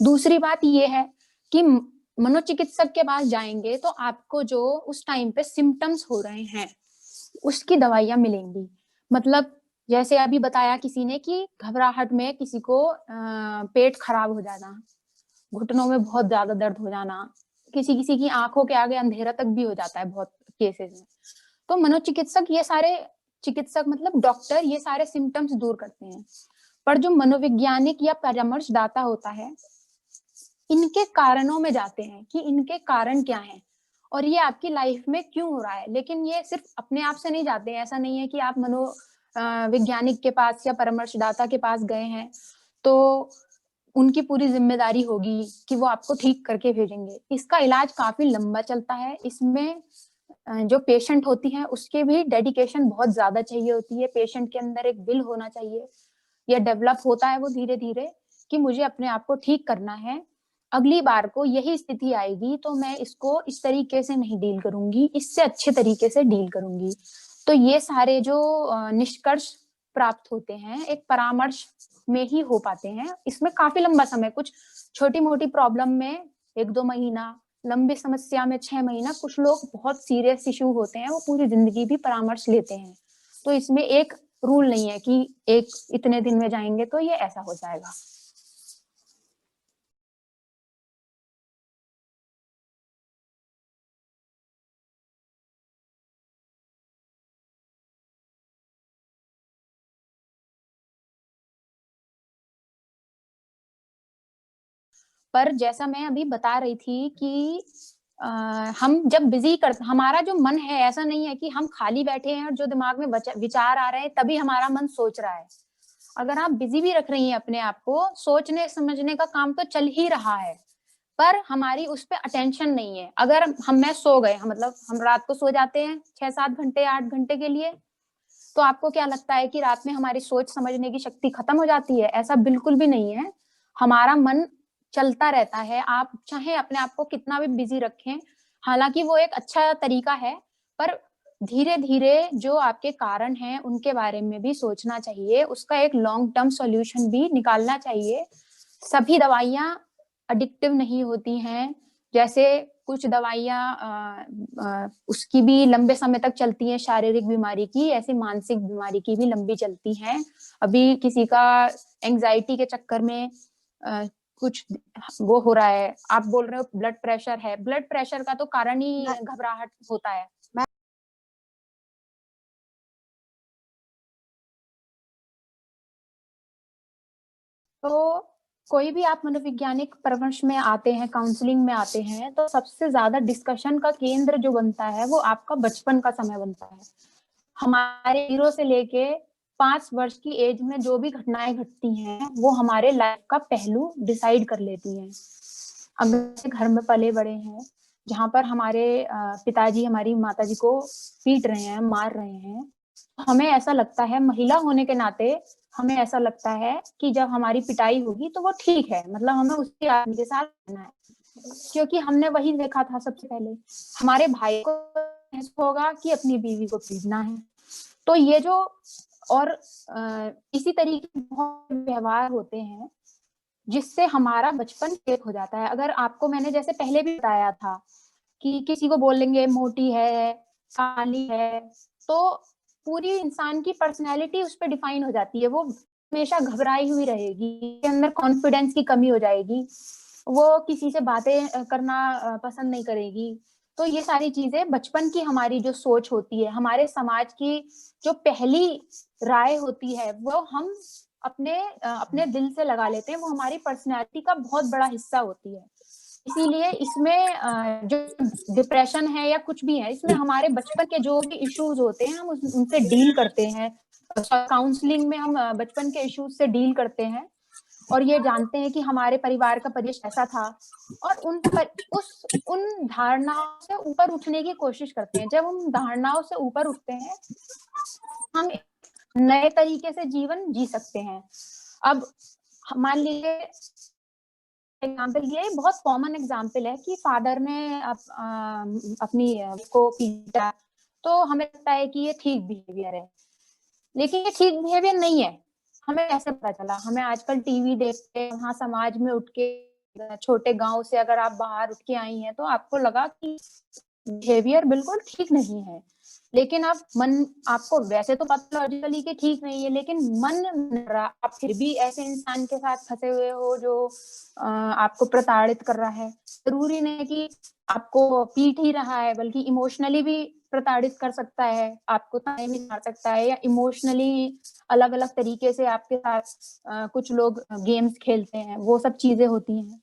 दूसरी बात ये है कि मनोचिकित्सक के पास जाएंगे तो आपको जो उस टाइम पे सिम्टम्स हो रहे हैं उसकी दवाइयां मिलेंगी। मतलब जैसे अभी बताया किसी ने कि घबराहट में किसी को पेट खराब हो जाना, घुटनों में बहुत ज्यादा दर्द हो जाना, किसी किसी की आंखों के आगे अंधेरा तक भी हो जाता है बहुत केसेस में। तो मनोचिकित्सक ये सारे चिकित्सक मतलब डॉक्टर ये सारे सिम्टम्स दूर करते हैं। पर जो मनोवैज्ञानिक या परामर्शदाता होता है, इनके कारणों में जाते हैं कि इनके कारण क्या हैं और ये आपकी लाइफ में क्यों हो रहा है। लेकिन ये सिर्फ अपने आप से नहीं जाते हैं। ऐसा नहीं है कि आप मनोवैज्ञानिक के पास या परामर्शदाता के पास गए हैं तो उनकी पूरी जिम्मेदारी होगी कि वो आपको ठीक करके भेजेंगे। इसका इलाज काफी लंबा चलता है। इसमें जो पेशेंट होती है उसके भी डेडिकेशन बहुत ज्यादा चाहिए होती है। पेशेंट के अंदर एक विल होना चाहिए, या डेवलप होता है वो धीरे धीरे कि मुझे अपने आप को ठीक करना है। अगली बार को यही स्थिति आएगी तो मैं इसको इस तरीके से नहीं डील करूंगी, इससे अच्छे तरीके से डील करूंगी। तो ये सारे जो निष्कर्ष प्राप्त होते हैं एक परामर्श में ही हो पाते हैं। इसमें काफी लंबा समय, कुछ छोटी मोटी प्रॉब्लम में 1-2 महीना, लंबी समस्या में 6 महीना, कुछ लोग बहुत सीरियस इशू होते हैं वो पूरी जिंदगी भी परामर्श लेते हैं। तो इसमें एक रूल नहीं है कि एक इतने दिन में जाएंगे तो ये ऐसा हो जाएगा। पर जैसा मैं अभी बता रही थी कि हम जब बिजी कर, हमारा जो मन है ऐसा नहीं है कि हम खाली बैठे हैं और जो दिमाग में विचार आ रहे हैं तभी हमारा मन सोच रहा है। अगर आप बिजी भी रख रही हैं अपने आप को, सोचने समझने का काम तो चल ही रहा है, पर हमारी उस पर अटेंशन नहीं है। अगर मैं सो गए, मतलब हम रात को सो जाते हैं 6-7 घंटे 8 घंटे के लिए, तो आपको क्या लगता है कि रात में हमारी सोच समझने की शक्ति खत्म हो जाती है? ऐसा बिल्कुल भी नहीं है। हमारा मन चलता रहता है, आप चाहे अपने आप को कितना भी बिजी रखें, हालांकि वो एक अच्छा तरीका है, पर धीरे धीरे जो आपके कारण हैं उनके बारे में भी सोचना चाहिए, उसका एक लॉन्ग टर्म सॉल्यूशन भी निकालना चाहिए। सभी दवाइयां एडिक्टिव नहीं होती हैं, जैसे कुछ दवाइयां उसकी भी लंबे समय तक चलती हैं शारीरिक बीमारी की, ऐसे मानसिक बीमारी की भी लंबी चलती हैं। अभी किसी का एंजाइटी के चक्कर में कुछ वो हो रहा है, आप बोल रहे हो ब्लड प्रेशर है, ब्लड प्रेशर का तो कारण ही घबराहट होता है। तो कोई भी आप मनोवैज्ञानिक परामर्श में आते हैं, काउंसलिंग में आते हैं, तो सबसे ज्यादा डिस्कशन का केंद्र जो बनता है वो आपका बचपन का समय बनता है। हमारे 0 से लेके 5 वर्ष की एज में जो भी घटनाएं घटती हैं वो हमारे लाइफ का पहलू डिसाइड कर लेती हैं। अगर घर में पले बड़े हैं जहाँ पर हमारे पिताजी हमारी माताजी को पीट रहे हैं, मार रहे हैं, हमें ऐसा लगता है, महिला होने के नाते हमें ऐसा लगता है कि जब हमारी पिटाई होगी तो वो ठीक है, मतलब हमें उसके आदमी के साथ रहना है, क्योंकि हमने वही देखा था सबसे पहले। हमारे भाई को होगा कि अपनी बीवी को पीटना है। तो ये जो और इसी तरीके के बहुत व्यवहार होते हैं जिससे हमारा बचपन शेप हो जाता है। अगर आपको मैंने जैसे पहले भी बताया था कि किसी को बोलेंगे मोटी है, काली है, तो पूरी इंसान की पर्सनैलिटी उस पर डिफाइन हो जाती है। वो हमेशा घबराई हुई रहेगी, उसके अंदर कॉन्फिडेंस की कमी हो जाएगी, वो किसी से बातें करना पसंद नहीं करेगी। तो ये सारी चीजें बचपन की हमारी जो सोच होती है, हमारे समाज की जो पहली राय होती है, वो हम अपने दिल से लगा लेते हैं, वो हमारी पर्सनैलिटी का बहुत बड़ा हिस्सा होती है। इसीलिए इसमें जो डिप्रेशन है या कुछ भी है, इसमें हमारे बचपन के जो भी इश्यूज होते हैं हम उनसे डील करते हैं। काउंसलिंग में हम बचपन के इश्यूज से डील करते हैं और ये जानते हैं कि हमारे परिवार का परिवेश ऐसा था, और उन धारणाओं से ऊपर उठने की कोशिश करते हैं। जब हम धारणाओं से ऊपर उठते हैं हम नए तरीके से जीवन जी सकते हैं। अब मान लीजिए एग्जाम्पल, ये बहुत कॉमन एग्जाम्पल है कि फादर ने अपनी को पीटा, तो हमें लगता है कि ये ठीक बिहेवियर है, लेकिन ये ठीक बिहेवियर नहीं है। हमें कैसे पता चला? हमें आजकल टीवी देखते हैं, वहाँ समाज में उठ के, छोटे गांव से अगर आप बाहर उठ के आई हैं तो आपको लगा कि बिहेवियर बिल्कुल ठीक नहीं है, लेकिन आपको वैसे तो पैथोलॉजिकली कि ठीक नहीं है, लेकिन आप फिर भी ऐसे इंसान के साथ फंसे हुए हो जो आपको प्रताड़ित कर रहा है। जरूरी नहीं कि आपको पीट ही रहा है, बल्कि इमोशनली भी प्रताड़ित कर सकता है, आपको ताने भी मार सकता है, या इमोशनली अलग अलग तरीके से आपके साथ कुछ लोग गेम्स खेलते हैं, वो सब चीजें होती हैं।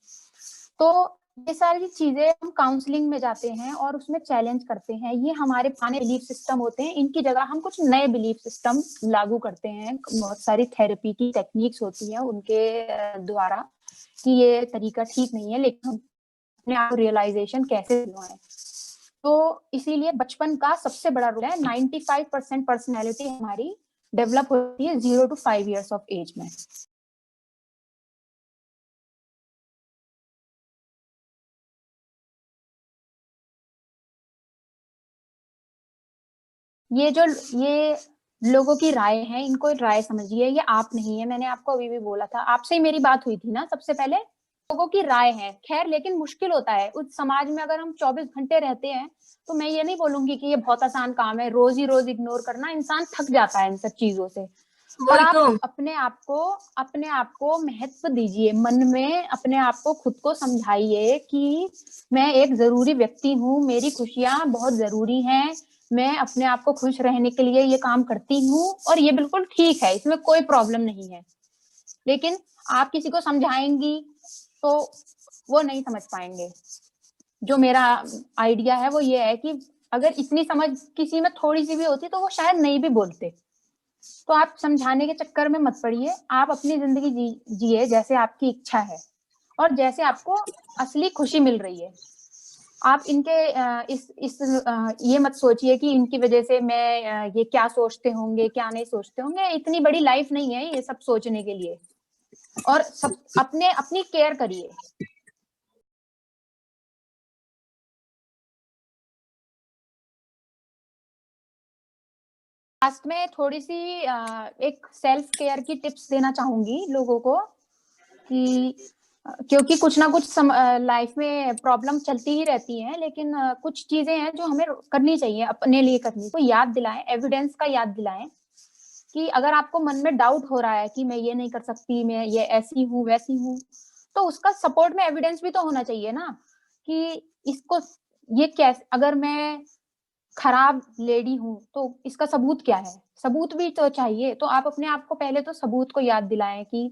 तो ये सारी चीजें हम काउंसलिंग में जाते हैं और उसमें चैलेंज करते हैं। ये हमारे पुराने बिलीफ सिस्टम होते हैं, इनकी जगह हम कुछ नए बिलीफ सिस्टम लागू करते हैं। बहुत सारी थेरेपी की टेक्निक्स होती हैं उनके द्वारा कि ये तरीका ठीक नहीं है, लेकिन हम अपने आप रियलाइजेशन कैसे दिलवाएं। तो इसीलिए बचपन का सबसे बड़ा रोल है। 95% पर्सनैलिटी हमारी डेवलप होती है 0 to 5 years ऑफ एज में। ये लोगों की राय है, इनको राय समझिए, ये आप नहीं है। मैंने आपको अभी भी बोला था, आपसे ही मेरी बात हुई थी ना सबसे पहले। लोगों की राय है, खैर, लेकिन मुश्किल होता है उस समाज में। अगर हम 24 घंटे रहते हैं तो मैं ये नहीं बोलूंगी कि ये बहुत आसान काम है। रोज ही रोज इग्नोर करना, इंसान थक जाता है इन सब चीजों से। पर वही आप तो। अपने आप को महत्व दीजिए, मन में अपने आप को खुद को समझाइए कि मैं एक जरूरी व्यक्ति हूँ, मेरी खुशियां बहुत जरूरी हैं, मैं अपने आप को खुश रहने के लिए ये काम करती हूँ और ये बिल्कुल ठीक है, इसमें कोई प्रॉब्लम नहीं है। लेकिन आप किसी को समझाएंगी तो वो नहीं समझ पाएंगे। जो मेरा आइडिया है वो ये है कि अगर इतनी समझ किसी में थोड़ी सी भी होती तो वो शायद नहीं भी बोलते। तो आप समझाने के चक्कर में मत पड़िए, आप अपनी जिंदगी जिए जैसे आपकी इच्छा है और जैसे आपको असली खुशी मिल रही है। आप इनके ये मत सोचिए कि इनकी वजह से मैं ये क्या सोचते होंगे क्या नहीं सोचते होंगे। इतनी बड़ी लाइफ नहीं है ये सब सोचने के लिए। और सब अपनी केयर करिए। लास्ट में थोड़ी सी एक सेल्फ केयर की टिप्स देना चाहूंगी लोगों को कि क्योंकि कुछ ना कुछ लाइफ में प्रॉब्लम चलती ही रहती है, लेकिन कुछ चीजें हैं जो हमें करनी चाहिए, अपने लिए करनी। तो याद दिलाएं, एविडेंस का याद दिलाएं कि अगर आपको मन में डाउट हो रहा है कि मैं ये नहीं कर सकती, मैं ये ऐसी हूँ वैसी हूँ, तो उसका सपोर्ट में एविडेंस भी तो होना चाहिए ना कि इसको ये कैसे, अगर मैं खराब लेडी हूँ तो इसका सबूत क्या है, सबूत भी तो चाहिए। तो आप अपने आप को पहले तो सबूत को याद दिलाएं कि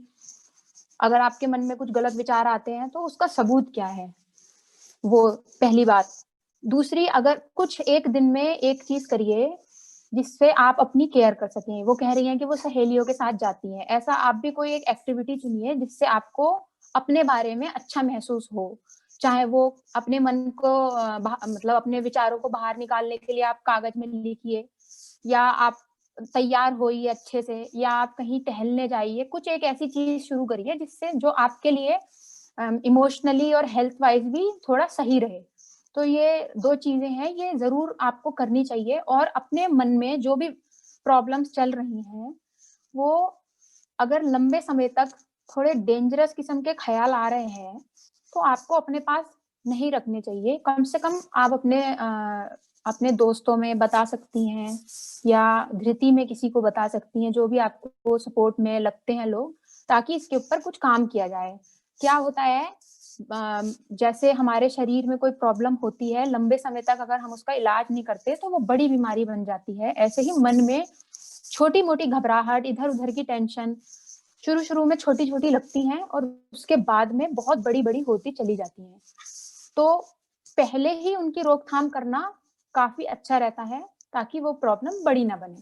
अगर आपके मन में कुछ गलत विचार आते हैं तो उसका सबूत क्या है, वो पहली बात। दूसरी, अगर कुछ एक दिन में एक चीज करिए जिससे आप अपनी केयर कर सकें। वो कह रही हैं कि वो सहेलियों के साथ जाती हैं, ऐसा आप भी कोई एक एक्टिविटी चुनिए जिससे आपको अपने बारे में अच्छा महसूस हो। चाहे वो अपने मन को मतलब अपने विचारों को बाहर निकालने के लिए आप कागज में लिखिए, या आप तैयार होइए अच्छे से, या आप कहीं टहलने जाइए। कुछ एक ऐसी चीज शुरू करिए जिससे जो आपके लिए इमोशनली और हेल्थ वाइज भी थोड़ा सही रहे। तो ये 2 चीजें हैं, ये जरूर आपको करनी चाहिए। और अपने मन में जो भी प्रॉब्लम्स चल रही हैं वो अगर लंबे समय तक थोड़े डेंजरस किस्म के ख्याल आ रहे हैं तो आपको अपने पास नहीं रखने चाहिए। कम से कम आप अपने दोस्तों में बता सकती हैं या धृति में किसी को बता सकती हैं, जो भी आपको सपोर्ट में लगते हैं लोग, ताकि इसके ऊपर कुछ काम किया जाए। क्या होता है, जैसे हमारे शरीर में कोई प्रॉब्लम होती है, लंबे समय तक अगर हम उसका इलाज नहीं करते तो वो बड़ी बीमारी बन जाती है। ऐसे ही मन में छोटी मोटी घबराहट, इधर उधर की टेंशन शुरू शुरू में छोटी छोटी लगती हैं और उसके बाद में बहुत बड़ी बड़ी होती चली जाती हैं। तो पहले ही उनकी रोकथाम करना काफी अच्छा रहता है ताकि वो प्रॉब्लम बड़ी ना बने।